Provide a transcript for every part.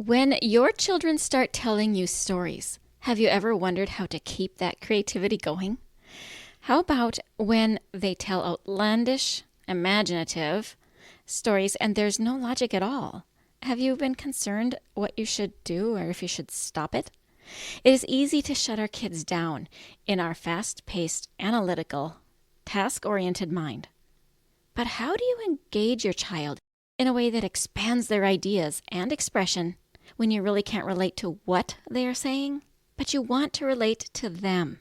When your children start telling you stories, have you ever wondered how to keep that creativity going? How about when they tell outlandish, imaginative stories and there's no logic at all? Have you been concerned what you should do or if you should stop it? It is easy to shut our kids down in our fast-paced, analytical, task-oriented mind. But how do you engage your child in a way that expands their ideas and expression when you really can't relate to what they are saying, but you want to relate to them?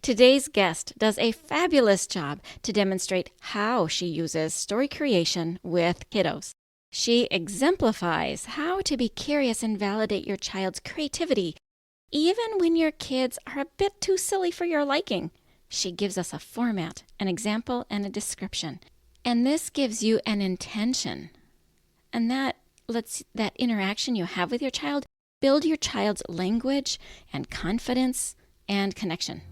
Today's guest does a fabulous job to demonstrate how she uses story creation with kiddos. She exemplifies how to be curious and validate your child's creativity, even when your kids are a bit too silly for your liking. She gives us a format, an example, and a description. And this gives you an intention. And that lets that interaction you have with your child build your child's language and confidence and connection.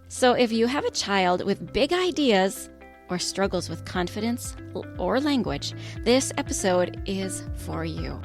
So if you have a child with big ideas or struggles with confidence or language, this episode is for you.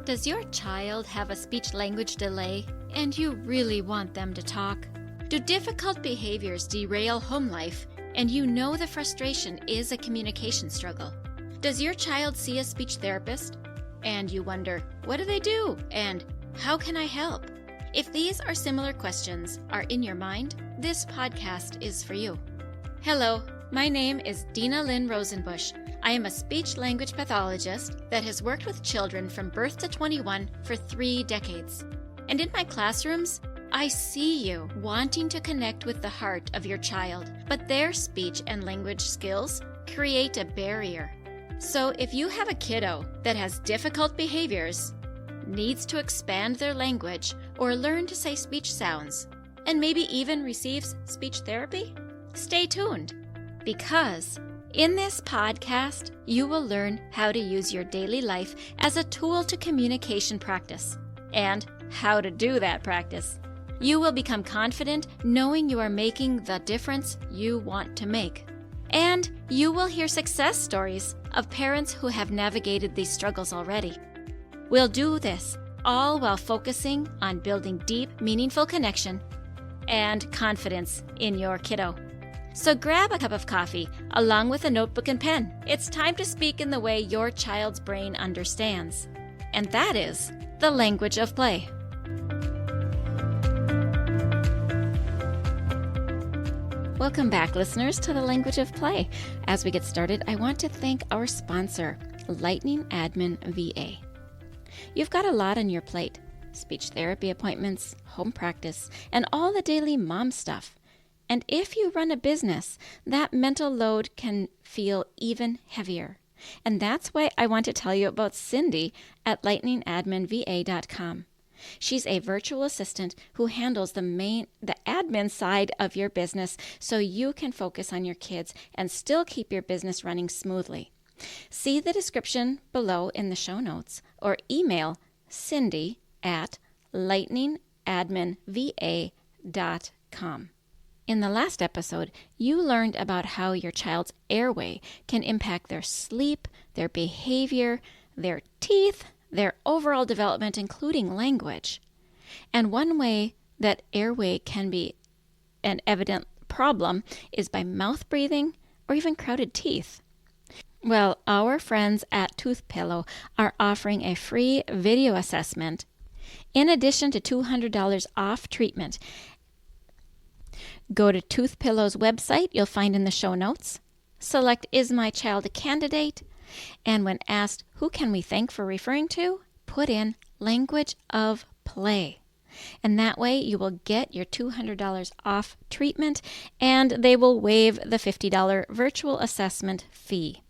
Does your child have a speech-language delay and you really want them to talk? Do difficult behaviors derail home life and you know the frustration is a communication struggle? Does your child see a speech therapist and you wonder, what do they do and how can I help? If these or similar questions are in your mind, this podcast is for you. Hello, my name is Dina Lynn Rosenbusch. I am a speech-language pathologist that has worked with children from birth to 21 for 3 decades. And in my classrooms, I see you wanting to connect with the heart of your child, but their speech and language skills create a barrier. So if you have a kiddo that has difficult behaviors, needs to expand their language or learn to say speech sounds, and maybe even receives speech therapy, stay tuned, because in this podcast, you will learn how to use your daily life as a tool to communication practice and how to do that practice. You will become confident knowing you are making the difference you want to make. And you will hear success stories of parents who have navigated these struggles already. We'll do this all while focusing on building deep, meaningful connection and confidence in your kiddo. So grab a cup of coffee along with a notebook and pen. It's time to speak in the way your child's brain understands. And that is the language of play. Welcome back, listeners, to the Language of Play. As we get started, I want to thank our sponsor, Lightning Admin VA. You've got a lot on your plate: speech therapy appointments, home practice, and all the daily mom stuff. And if you run a business, that mental load can feel even heavier. And that's why I want to tell you about Cindy at lightningadminva.com. She's a virtual assistant who handles the admin side of your business so you can focus on your kids and still keep your business running smoothly. See the description below in the show notes or email Cindy at lightningadminva.com. In the last episode, you learned about how your child's airway can impact their sleep, their behavior, their teeth, their overall development, including language. And one way that airway can be an evident problem is by mouth breathing or even crowded teeth. Well, our friends at Toothpillow are offering a free video assessment in addition to $200 off treatment. Go to Toothpillow's website, you'll find in the show notes. Select Is My Child a Candidate? And when asked, who can we thank for referring to? Put in Language of Play. And that way you will get your $200 off treatment and they will waive the $50 virtual assessment fee.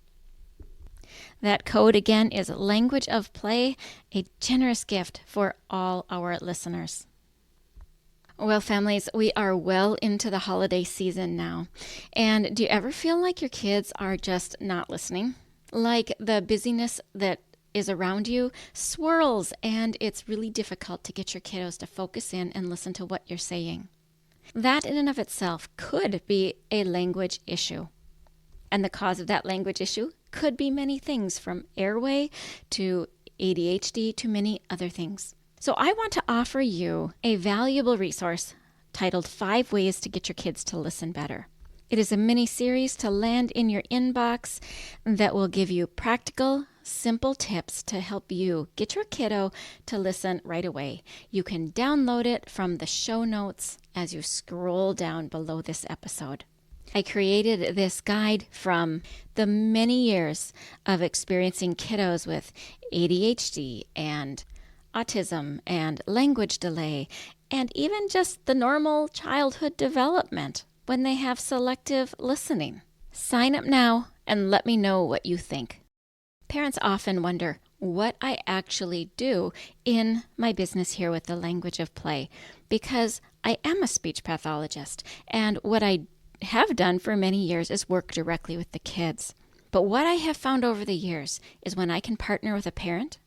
That code again is Language of Play, a generous gift for all our listeners. Well, families, we are well into the holiday season now. And do you ever feel like your kids are just not listening? Like the busyness that is around you swirls and it's really difficult to get your kiddos to focus in and listen to what you're saying. That in and of itself could be a language issue. And the cause of that language issue could be many things, from airway to ADHD to many other things. So I want to offer you a valuable resource titled 5 Ways to Get Your Kids to Listen Better. It is a mini series to land in your inbox that will give you practical, simple tips to help you get your kiddo to listen right away. You can download it from the show notes as you scroll down below this episode. I created this guide from the many years of experiencing kiddos with ADHD and autism and language delay, and even just the normal childhood development when they have selective listening. Sign up now and let me know what you think. Parents often wonder what I actually do in my business here with the language of play, because I am a speech pathologist, and what I have done for many years is work directly with the kids. But what I have found over the years is when I can partner with a parent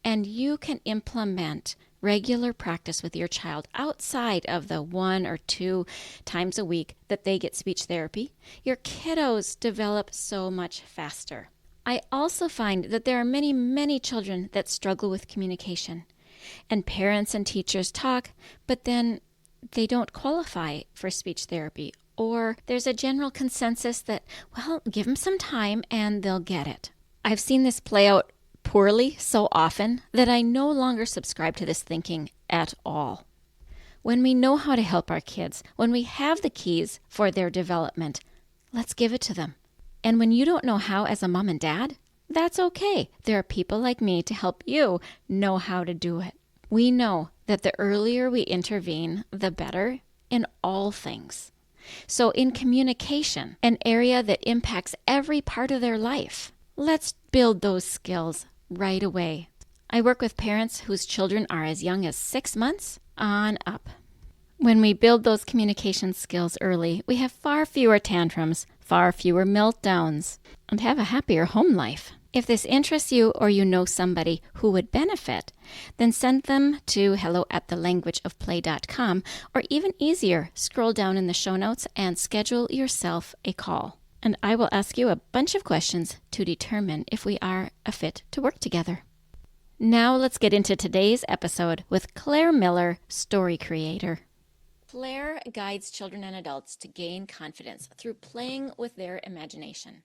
and you can implement regular practice with your child outside of the 1 or 2 times a week that they get speech therapy, your kiddos develop so much faster. I also find that there are many, many children that struggle with communication, and parents and teachers talk, but then they don't qualify for speech therapy, or there's a general consensus that, well, give them some time and they'll get it. I've seen this play out poorly so often that I no longer subscribe to this thinking at all. When we know how to help our kids, when we have the keys for their development, let's give it to them. And when you don't know how as a mom and dad, that's okay. There are people like me to help you know how to do it. We know that the earlier we intervene, the better in all things. So in communication, an area that impacts every part of their life, let's build those skills right away. I work with parents whose children are as young as 6 months on up. When we build those communication skills early, we have far fewer tantrums, far fewer meltdowns, and have a happier home life. If this interests you, or you know somebody who would benefit, then send them to hello@thelanguageofplay.com, or even easier, scroll down in the show notes and schedule yourself a call. And I will ask you a bunch of questions to determine if we are a fit to work together. Now let's get into today's episode with Claire Miller, story creator. Claire guides children and adults to gain confidence through playing with their imagination,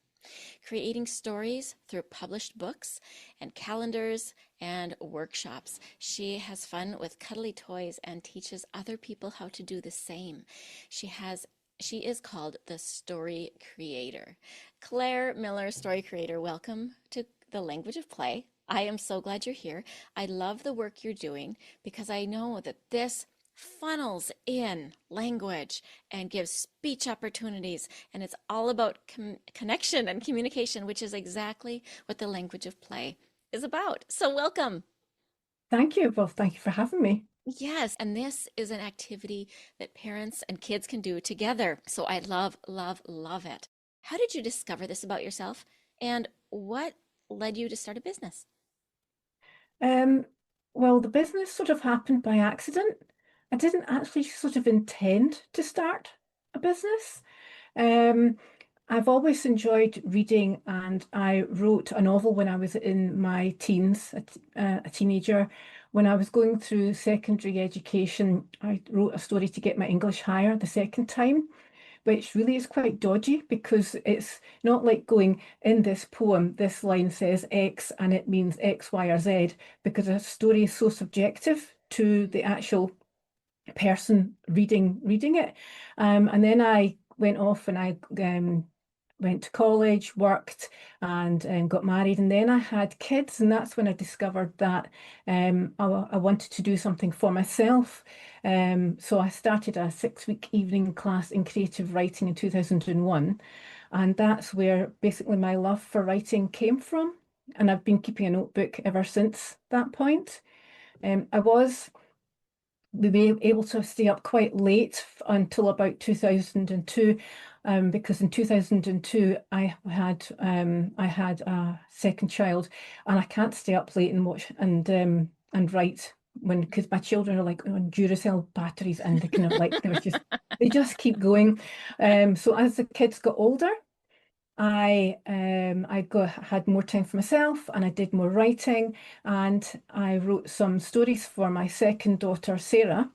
creating stories through published books and calendars and workshops. She has fun with cuddly toys and teaches other people how to do the same. She is called the story creator. Claire Miller, story creator, welcome to the Language of Play. I am so glad you're here. I love the work you're doing because I know that this funnels in language and gives speech opportunities, and it's all about connection and communication, which is exactly what the Language of Play is about. So welcome. Thank you. Well, thank you for having me. Yes, and this is an activity that parents and kids can do together. So I love, love, love it. How did you discover this about yourself, and what led you to start a business? Um, well, the business sort of happened by accident. I didn't actually sort of intend to start a business. Um, I've always enjoyed reading, and I wrote a novel when I was in my teens, a teenager. When I was going through secondary education, I wrote a story to get my English higher the second time, which really is quite dodgy because it's not like going in this poem, this line says X and it means X, Y, or Z, because a story is so subjective to the actual person reading it. And then I went off and I went to college, worked, and got married. And then I had kids, and that's when I discovered that I wanted to do something for myself. So I started a 6-week evening class in creative writing in 2001. And that's where basically my love for writing came from. And I've been keeping a notebook ever since that point. I was we were able to stay up quite late until about 2002, because in 2002 I had a second child, and I can't stay up late and watch and write when because my children are like on Duracell batteries and they kind of like they just keep going. So as the kids got older, I had more time for myself and I did more writing and I wrote some stories for my second daughter, Sarah.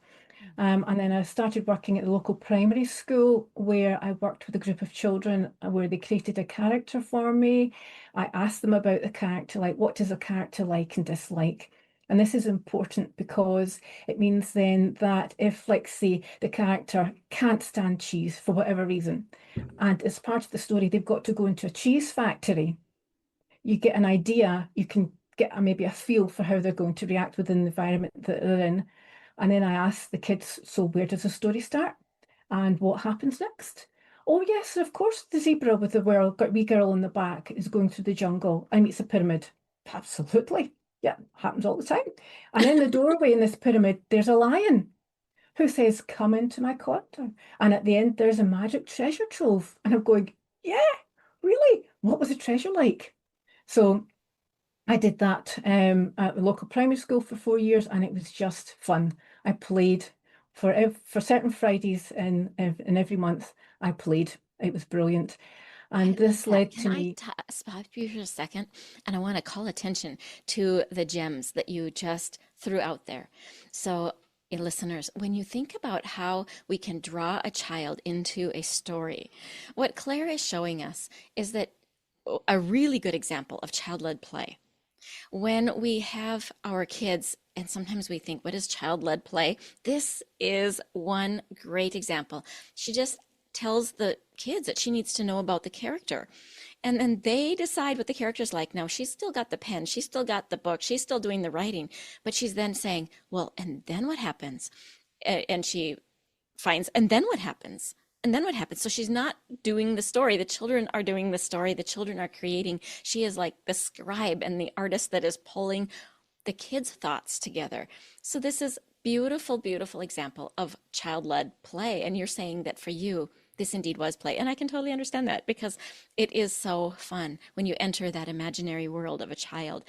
And then I started working at the local primary school where I worked with a group of children where they created a character for me. I asked them about the character, like what does a character like and dislike? And this is important because it means then that if, like, say, the character can't stand cheese for whatever reason, and as part of the story, they've got to go into a cheese factory, you get an idea, you can get maybe a feel for how they're going to react within the environment that they're in. And then I asked the kids, so where does the story start? And what happens next? Oh, yes, of course, the zebra with the wee girl in the back is going through the jungle and meets a pyramid. Absolutely. Yeah, happens all the time. And in the doorway in this pyramid, there's a lion who says, come into my quarter. And at the end, there's a magic treasure trove. And I'm going, yeah, really? What was the treasure like? So I did that at the local primary school for 4 years, and it was just fun. I played for certain Fridays in every month. I played. It was brilliant, I and love this that. led Can to I me. stop you for a second? And I want to call attention to the gems that you just threw out there. So, listeners, when you think about how we can draw a child into a story, what Claire is showing us is that a really good example of child-led play. When we have our kids, and sometimes we think, what is child-led play? This is one great example. She just tells the kids that she needs to know about the character. And then they decide what the character's like. Now, she's still got the pen, she's still got the book, she's still doing the writing, but she's then saying, well, and then what happens? And she finds, and then what happens? And then what happens? So she's not doing the story. The children are doing the story. The children are creating. She is like the scribe and the artist that is pulling the kids' thoughts together. So this is beautiful, beautiful example of child-led play. And you're saying that for you, this indeed was play. And I can totally understand that because it is so fun when you enter that imaginary world of a child.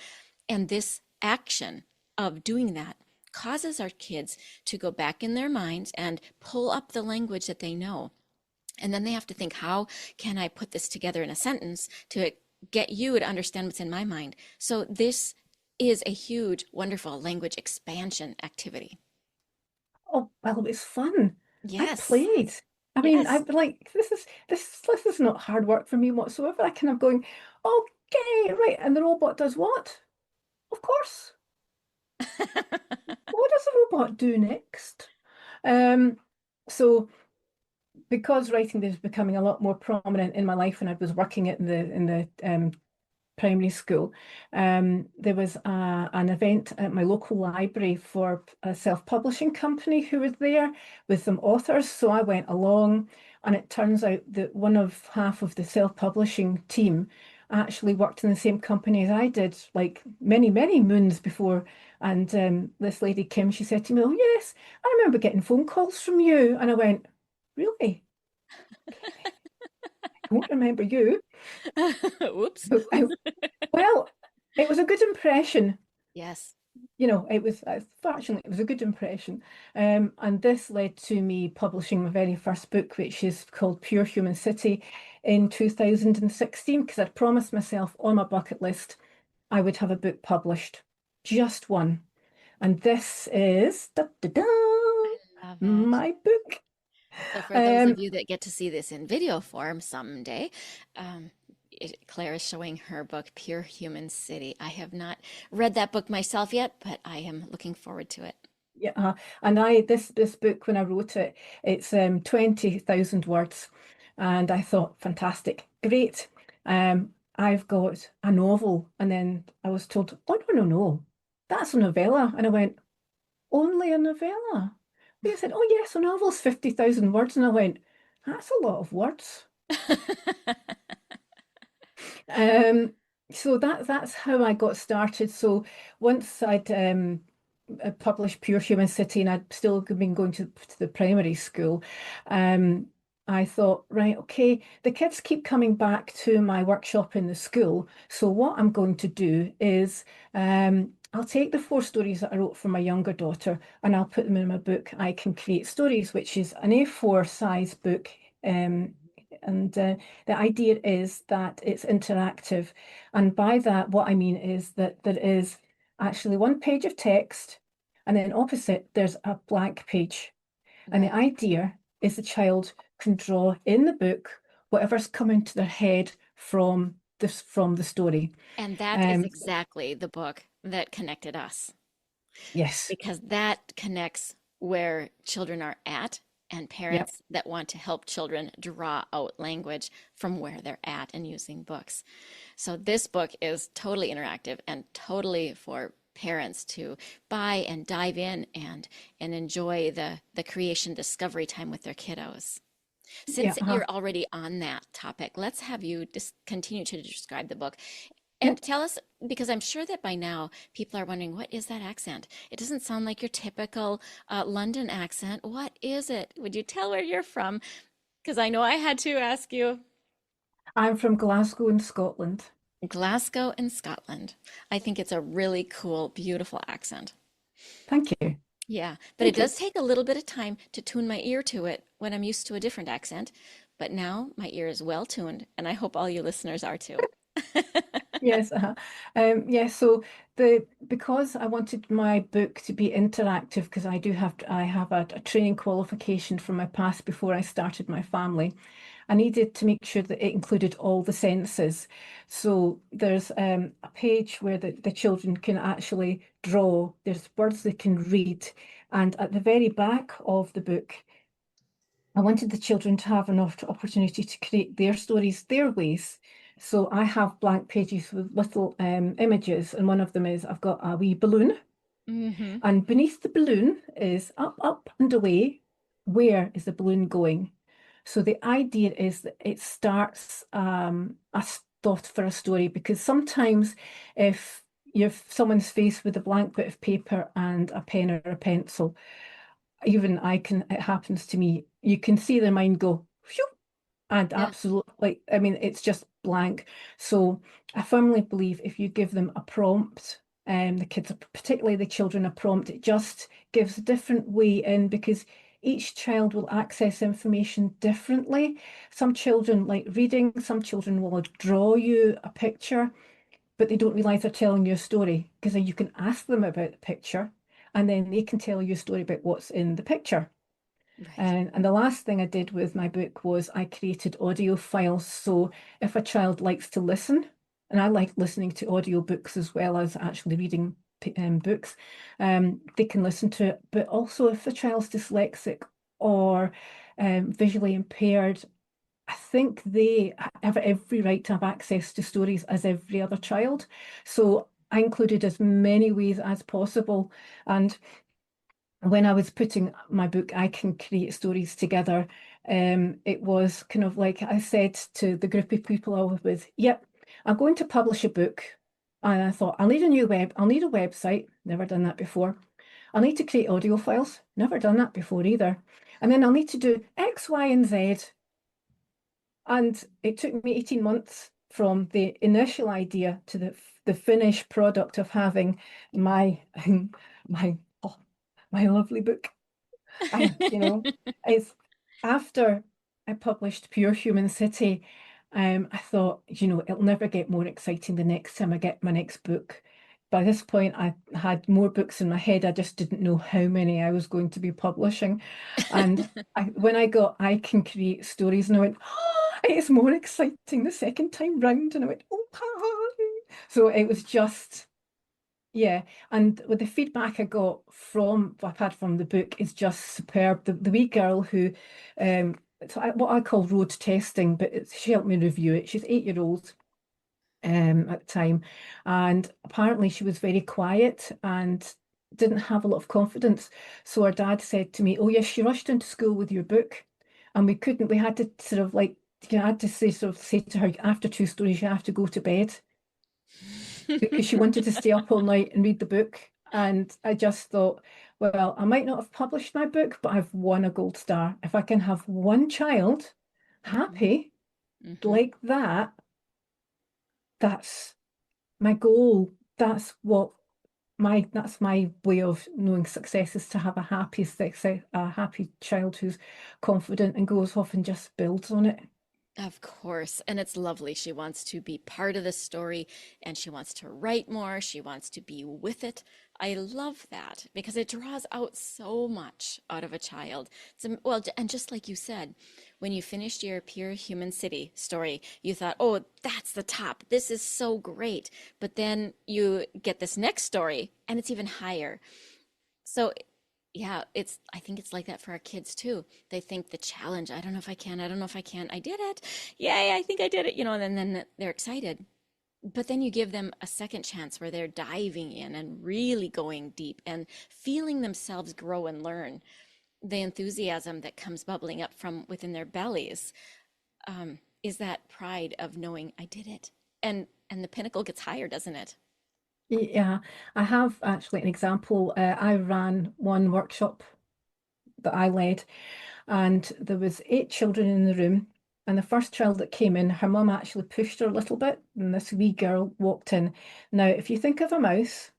And this action of doing that causes our kids to go back in their minds and pull up the language that they know. And then they have to think, how can I put this together in a sentence to get you to understand what's in my mind? So this is a huge, wonderful language expansion activity. Oh, well, it was fun. I Yes, played. I mean, yes. I'm like, this is not hard work for me whatsoever. I kind of going, okay, right, and the robot does what? Of course. What does the robot do next? Um, so because writing was becoming a lot more prominent in my life when I was working at in the primary school, there was an event at my local library for a self-publishing company who was there with some authors. So I went along, and it turns out that one of half of the self-publishing team actually worked in the same company as I did, like many, many moons before. And this lady, Kim, she said to me, oh, yes, I remember getting phone calls from you. And I went, really? I don't remember you. Oops. But well, it was a good impression. Yes. It was fortunately it was a good impression. And this led to me publishing my very first book, which is called Pure Human City, in 2016, because I'd promised myself on my bucket list I would have a book published, just one. And this is da, da, da, Love it. my book. So for those of Um, you that get to see this in video form someday, um, Claire is showing her book, Pure Human City. I have not read that book myself yet, but I am looking forward to it. Yeah, and I this book when I wrote it, it's 20,000 words, and I thought, fantastic, great. I've got a novel, and then I was told, oh no, no, no, that's a novella, and I went, only a novella. They said, oh yes, a novel's 50,000 words, and I went, that's a lot of words. Um, so that's how I got started. So once I'd published Pure Human City and I'd still been going to the primary school, um, I thought, right, okay, the kids keep coming back to my workshop in the school. So what I'm going to do is I'll take the four stories that I wrote for my younger daughter and I'll put them in my book, I Can Create Stories, which is an A4 size book. Um, and the idea is that it's interactive. And by that, what I mean is that there is actually one page of text, and then opposite, there's a blank page. And the Right. idea is the child can draw in the book whatever's coming to their head from the story. And that is Um, exactly the book that connected us, yes, because that connects where children are at and yep, parents that want to help children draw out language from where they're at and using books. So this book is totally interactive and totally for parents to buy and dive in and enjoy the creation discovery time with their kiddos. yeah, Since you're already on that topic, let's have you continue to describe the book and yep. tell us, because I'm sure that by now people are wondering, what is that accent? It doesn't sound like your typical London accent. What is it? Would you tell where you're from? Because I know I had to ask you. I'm from Glasgow in Scotland. Glasgow in Scotland. I think it's a really cool, beautiful accent. Thank you. Yeah, but it Thank you. does take a little bit of time to tune my ear to it when I'm used to a different accent. But now my ear is well tuned, and I hope all you listeners are too. Yes, yeah, so the because I wanted my book to be interactive, because I have a training qualification from my past before I started my family. I needed to make sure that it included all the senses. So there's a page where the children can actually draw, there's words they can read, and at the very back of the book, I wanted the children to have an opportunity to create their stories their ways. So I have blank pages with little images, and one of them is I've got a wee balloon, Hmm. and beneath the balloon is up, up, and away. Where is the balloon going? So the idea is that it starts a thought for a story, because sometimes if someone's faced with a blank bit of paper and a pen or a pencil, even it happens to me, you can see their mind go, phew, and Yeah. absolutely, I mean, it's just blank. So I firmly believe if you give them a prompt, the kids, particularly the children, a prompt, it just gives a different way in, because each child will access information differently. Some children like reading, some children will draw you a picture, but they don't realize they're telling you a story, because then you can ask them about the picture and then they can tell you a story about what's in the picture. Right. And the last thing I did with my book was I created audio files. So if a child likes to listen, and I like listening to audio books as well as actually reading books, they can listen to it. But also, if the child's dyslexic or visually impaired, I think they have every right to have access to stories as every other child. So I included as many ways as possible. And when I was putting my book, I Can Create Stories together, it was kind of like I said to the group of people I was with, yep, I'm going to publish a book. And I thought, I'll need a website, never done that before. I'll need to create audio files, never done that before either. And then I'll need to do X, Y, and Z. And it took me 18 months from the initial idea to the finished product of having my my oh, my lovely book. You know, it's after I published Pure Human City, I thought, it'll never get more exciting the next time I get my next book. By this point, I had more books in my head. I just didn't know how many I was going to be publishing. And when I got I Can Create Stories, and I went, oh, it's more exciting the second time round. And I went, oh, so it was just yeah, and with the feedback I got I've had from the book is just superb. The wee girl who, what I call road testing, but she helped me review it. She's 8 year old at the time, and apparently she was very quiet and didn't have a lot of confidence. So her dad said to me, "Oh yes, she rushed into school with your book, and we couldn't. We had to sort of like, had to say to her after two stories, you have to go to bed." Because she wanted to stay up all night and read the book. And I just thought, well, I might not have published my book, but I've won a gold star. If I can have one child Mhm. happy Mhm. like that, that's my goal. That's what my that's my way of knowing success is to have a a happy child who's confident and goes off and just builds on it. Of course. And it's lovely. She wants to be part of the story and she wants to write more. She wants to be with it. I love that because it draws out so much out of a child. Well, and just like you said, when you finished your Pure Human City story, you thought, oh, that's the top. This is so great. But then you get this next story and it's even higher. So yeah, I think it's like that for our kids too. They think the challenge, I don't know if I can, I don't know if I can. I did it. Yay, I think I did it, and then they're excited. But then you give them a second chance where they're diving in and really going deep and feeling themselves grow and learn. The enthusiasm that comes bubbling up from within their bellies is that pride of knowing I did it. And the pinnacle gets higher, doesn't it? Yeah, I have actually an example. I ran one workshop that I led, and there was 8 children in the room. And the first child that came in, her mum actually pushed her a little bit, and this wee girl walked in. Now, if you think of a mouse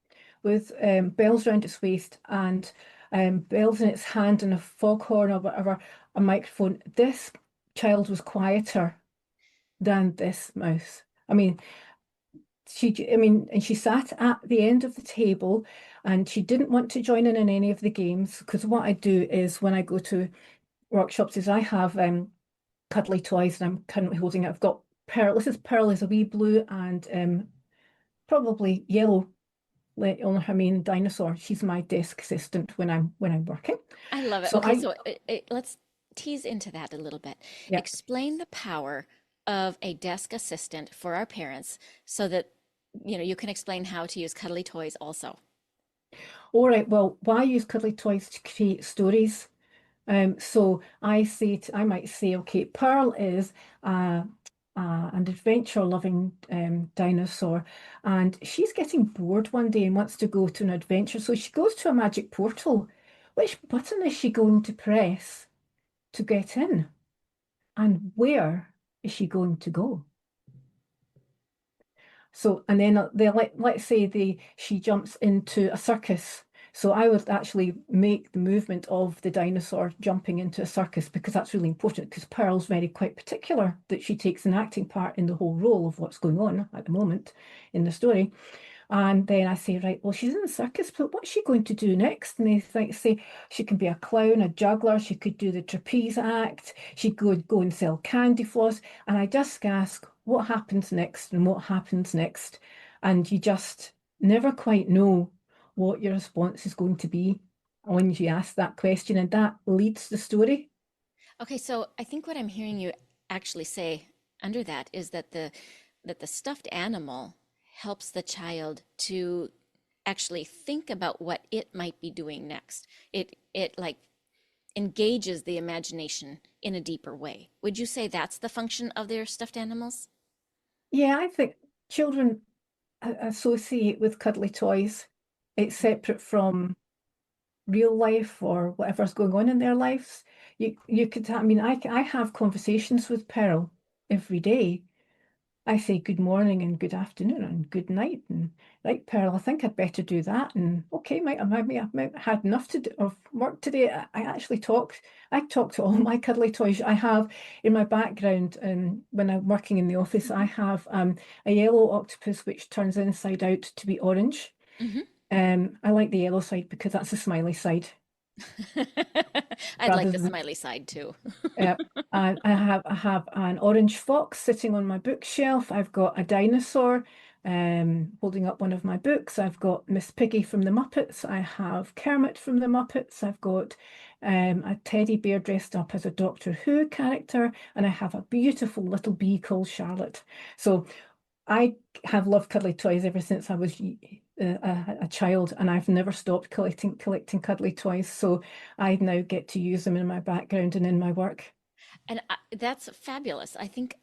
with bells around its waist and bells in its hand and a foghorn or whatever, a microphone, this child was quieter than this mouse. I mean, and she sat at the end of the table and she didn't want to join in any of the games because what I do is when I go to workshops is I have cuddly toys and I'm currently holding it. I've got Pearl. This is Pearl is a wee blue and probably yellow on her main dinosaur. She's my desk assistant when I'm working. I love it. So Okay, so let's tease into that a little bit. yeah. Explain the power of a desk assistant for our parents so that you can explain how to use cuddly toys also. All right. Well, why use cuddly toys to create stories? So I might say, okay, Pearl is an adventure-loving dinosaur, and she's getting bored one day and wants to go to an adventure. So she goes to a magic portal. Which button is she going to press to get in? And where is she going to go? So, and then let's say she jumps into a circus. So I would actually make the movement of the dinosaur jumping into a circus because that's really important because Pearl's very quite particular that she takes an acting part in the whole role of what's going on at the moment in the story. And then I say, right, well, she's in the circus, but what's she going to do next? And they say she can be a clown, a juggler, she could do the trapeze act, she could go and sell candy floss. And I just ask, what happens next and what happens next? And you just never quite know what your response is going to be when you ask that question. And that leads the story. Okay, so I think what I'm hearing you actually say under that is that the stuffed animal helps the child to actually think about what it might be doing next. It like engages the imagination in a deeper way. Would you say that's the function of their stuffed animals? Yeah, I think children associate with cuddly toys. It's separate from real life or whatever's going on in their lives. You could I mean I have conversations with Pearl every day. I say good morning and good afternoon and good night and right, Pearl, I think I'd better do that. And okay, I've had enough to do of work today. I talk to all my cuddly toys. I have in my background and when I'm working in the office, I have a yellow octopus which turns inside out to be orange. Hmm. I like the yellow side because that's the smiley side I'd like rather the than smiley side too. yeah. And I have an orange fox sitting on my bookshelf. I've got a dinosaur holding up one of my books. I've got Miss Piggy from the Muppets. I have Kermit from the Muppets. I've got a teddy bear dressed up as a Doctor Who character, and I have a beautiful little bee called Charlotte. So I have loved cuddly toys ever since I was a child, and I've never stopped collecting cuddly toys. So I now get to use them in my background and in my work. And that's fabulous. I think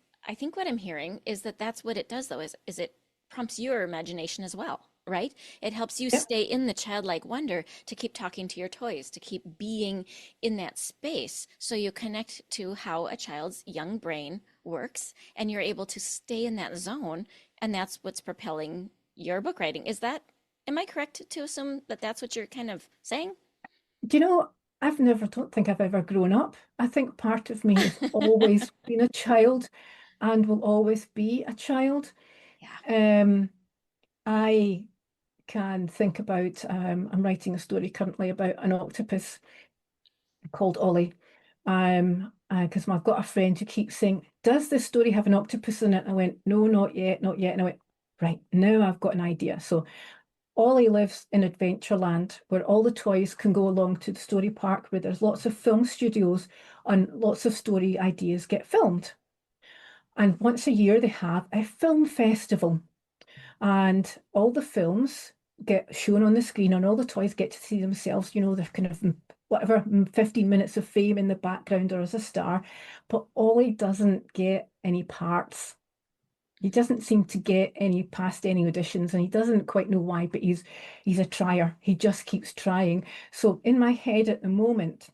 what I'm hearing is that that's what it does though is it prompts your imagination as well, right? It helps you Yep. stay in the childlike wonder to keep talking to your toys, to keep being in that space so you connect to how a child's young brain works and you're able to stay in that zone and that's what's propelling your book writing. Is that Am I correct to assume that that's what you're kind of saying? Do you know, don't think I've ever grown up. I think part of me has always been a child and will always be a child. Yeah. Um, I can think about, I'm writing a story currently about an octopus called Ollie. Because I've got a friend who keeps saying, "Does this story have an octopus in it?" And I went, "No, not yet, not yet." And I went, "Right, now I've got an idea." So Ollie lives in Adventureland, where all the toys can go along to the story park, where there's lots of film studios and lots of story ideas get filmed. And once a year, they have a film festival, and all the films get shown on the screen, and all the toys get to see themselves. They're kind of whatever 15 minutes of fame in the background or as a star. But Ollie doesn't get any parts. He doesn't seem to get any past any auditions, and he doesn't quite know why, but he's a trier. He just keeps trying. So in my head at the moment,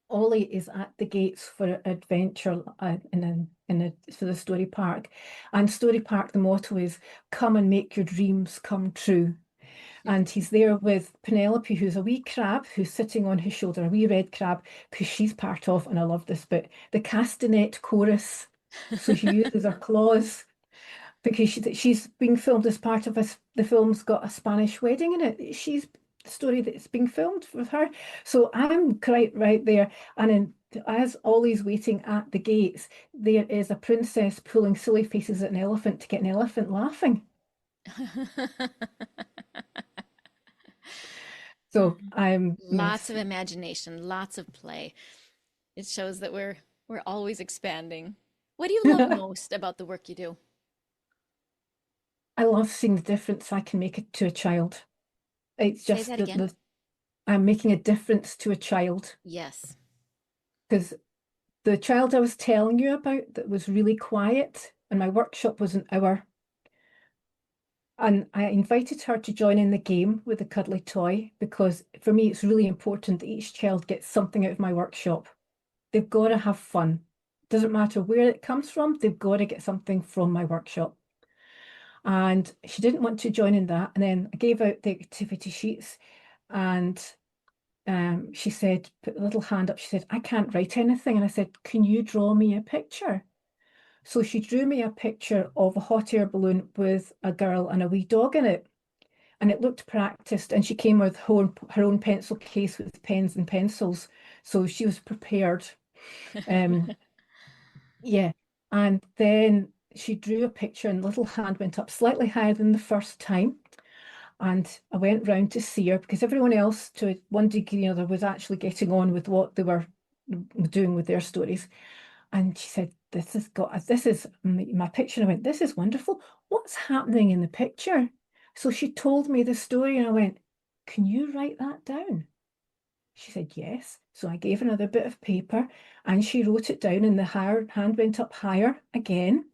Ollie is at the gates for adventure for the story park. And story park, the motto is come and make your dreams come true. And he's there with Penelope, who's a wee crab who's sitting on his shoulder, a wee red crab, because she's part of, and I love this bit, the castanet chorus. So she uses her claws because she's being filmed as part of the film's got a Spanish wedding in it. She's the story that's being filmed with her. So I'm quite right there. And as Ollie's waiting at the gates, there is a princess pulling silly faces at an elephant to get an elephant laughing. So I'm, Lots yes, of imagination, lots of play. It shows that we're always expanding. What do you love I most about the work you do? love seeing the difference I can make it to a child. It's Say just that that again. I'm making a difference to a child Yes. because the child I was telling you about that was really quiet, and my workshop was an hour. And I invited her to join in the game with the cuddly toy because for me, it's really important that each child gets something out of my workshop. They've got to have fun. Doesn't matter where it comes from, they've got to get something from my workshop. And she didn't want to join in that. And then I gave out the activity sheets, and she said, put a little hand up. She said, "I can't write anything." And I said, "Can you draw me a picture?" So she drew me a picture of a hot air balloon with a girl and a wee dog in it. And it looked practiced. And she came with her own pencil case with pens and pencils. So she was prepared. Um, yeah. And then she drew a picture, and the little hand went up slightly higher than the first time. And I went round to see her because everyone else, to one degree or another, was actually getting on with what they were doing with their stories. And she said, this is my picture." And I went, "This is wonderful. What's happening in the picture?" So she told me the story, and I went, "Can you write that down?" She said, "Yes." So I gave her another bit of paper, and she wrote it down, and the higher hand went up higher again.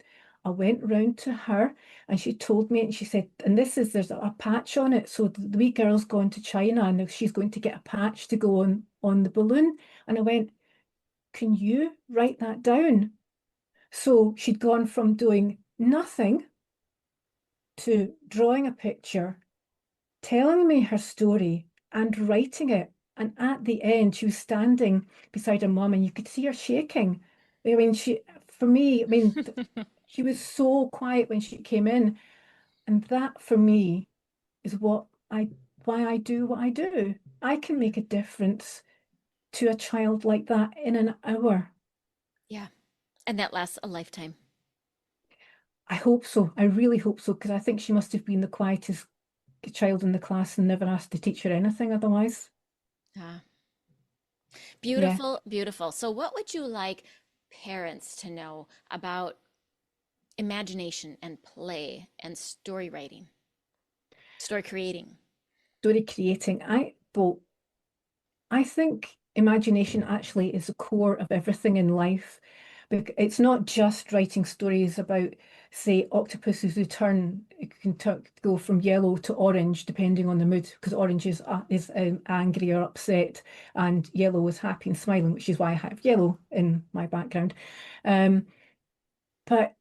I went round to her, and she told me, and she said, "And there's a patch on it. So the wee girl's gone to China, and she's going to get a patch to go on the balloon." And I went, "Can you write that down?" So she'd gone from doing nothing to drawing a picture, telling me her story, and writing it. And at the end, she was standing beside her mum, and you could see her shaking. I mean, for me, I mean, she was so quiet when she came in. And that for me is why I do what I do. I can make a difference to a child like that in an hour. Yeah. And that lasts a lifetime. I hope so. I really hope so, because I think she must have been the quietest child in the class and never asked the teacher anything otherwise. Ah, Yeah. beautiful, beautiful. So, what would you like parents to know about imagination and play and story writing, story creating? Story creating. I think imagination actually is the core of everything in life. It's not just writing stories about, say, octopuses who go from yellow to orange depending on the mood, because orange is angry or upset, and yellow is happy and smiling, which is why I have yellow in my background. Um, but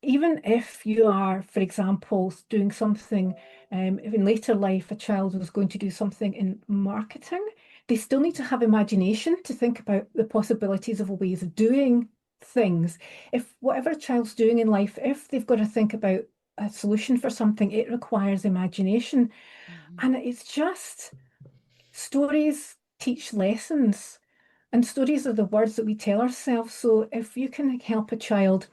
even if you are, for example, doing something, in later life, a child was going to do something in marketing, they still need to have imagination to think about the possibilities of ways of doing things. If whatever a child's doing in life, if they've got to think about a solution for something, it requires imagination. Mhm. And it's just stories teach lessons, and stories are the words that we tell ourselves. So if you can help a child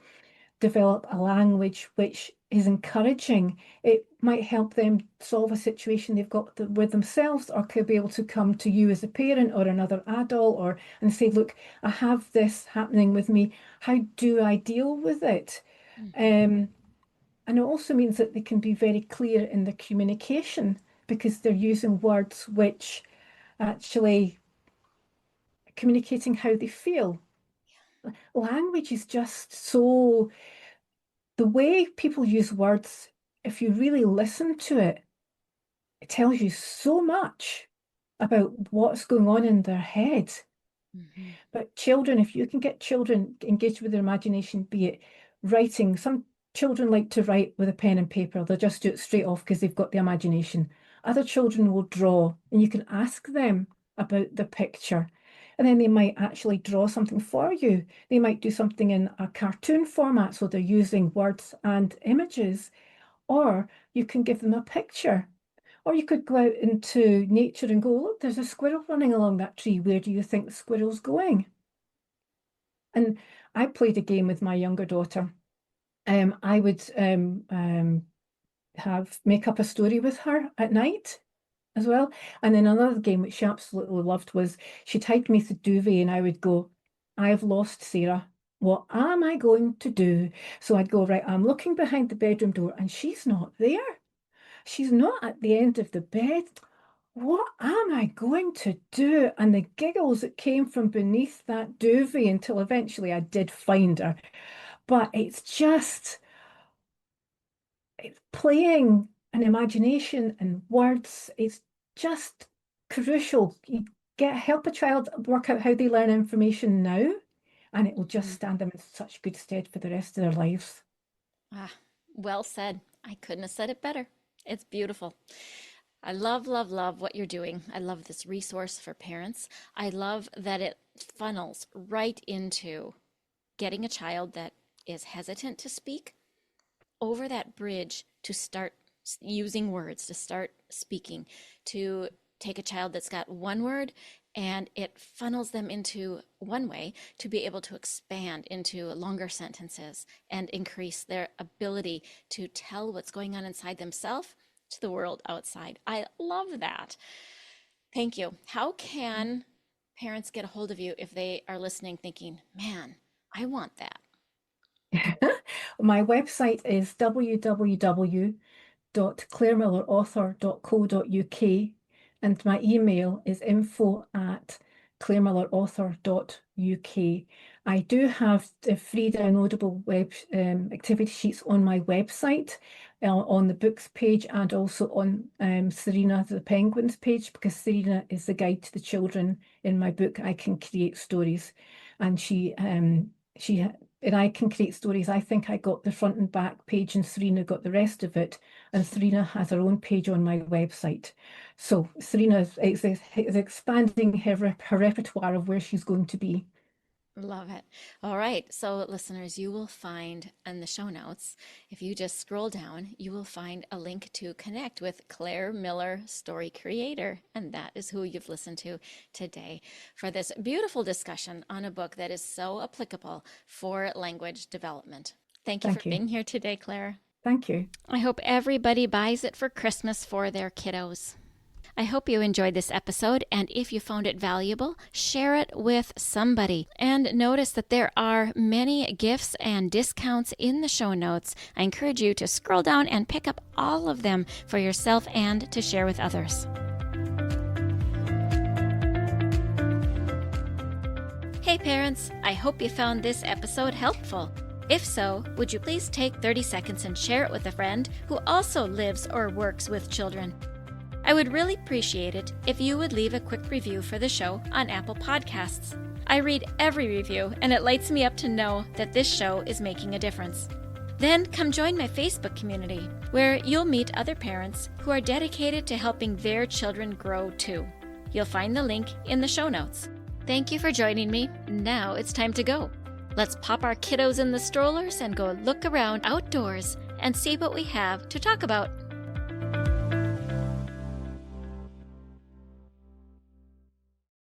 develop a language which is encouraging, it might help them solve a situation they've got with themselves, or could be able to come to you as a parent or another adult or and say, look, I have this happening with me. How do I deal with it? Mhm. Um, and it also means that they can be very clear in their communication because they're using words which actually communicating how they feel. Language is just so, the way people use words, if you really listen to it, it tells you so much about what's going on in their head. Mhm. But children, if you can get children engaged with their imagination, be it writing, some children like to write with a pen and paper. They'll just do it straight off because they've got the imagination. Other children will draw, and you can ask them about the picture. And then they might actually draw something for you. They might do something in a cartoon format, so they're using words and images. Or you can give them a picture. Or you could go out into nature and go, look, there's a squirrel running along that tree. Where do you think the squirrel's going? And I played a game with my younger daughter. I would have make up a story with her at night as well. And then another game which she absolutely loved was she'd hide me the duvet and I would go, I've lost Sarah. What am I going to do? So I'd go, right, I'm looking behind the bedroom door and she's not there. She's not at the end of the bed. What am I going to do? And the giggles that came from beneath that duvet until eventually I did find her. But it's playing an imagination and words. It's just crucial. You help a child work out how they learn information now, and it will just Mhm. stand them in such good stead for the rest of their lives. Ah, well said. I couldn't have said it better. It's beautiful. I love, love, love what you're doing. I love this resource for parents. I love that it funnels right into getting a child that is hesitant to speak over that bridge to start using words, to start speaking, to take a child that's got one word and it funnels them into one way to be able to expand into longer sentences and increase their ability to tell what's going on inside themselves to the world outside. I love that. Thank you. How can parents get a hold of you if they are listening thinking, man, I want that? My website is www.clairemillerauthor.co.uk and my email is info@clairemillerauthor.uk. I do have the free downloadable web activity sheets on my website, on the books page and also on Serena the Penguins page, because Serena is the guide to the children in my book I Can Create Stories, and she and I Can Create Stories. I think I got the front and back page, and Serena got the rest of it. And Serena has her own page on my website. So Serena is expanding her repertoire of where she's going to be. Love it. All right. So, listeners, you will find in the show notes, if you just scroll down, you will find a link to connect with Claire Miller, story creator. And that is who you've listened to today for this beautiful discussion on a book that is so applicable for language development. Thank you for Thank you. being here today, Claire. Thank you. I hope everybody buys it for Christmas for their kiddos. I hope you enjoyed this episode, and if you found it valuable, share it with somebody. And notice that there are many gifts and discounts in the show notes. I encourage you to scroll down and pick up all of them for yourself and to share with others. Hey parents, I hope you found this episode helpful. If so, would you please take 30 seconds and share it with a friend who also lives or works with children? I would really appreciate it if you would leave a quick review for the show on Apple Podcasts. I read every review, and it lights me up to know that this show is making a difference. Then come join my Facebook community, where you'll meet other parents who are dedicated to helping their children grow too. You'll find the link in the show notes. Thank you for joining me. Now it's time to go. Let's pop our kiddos in the strollers and go look around outdoors and see what we have to talk about.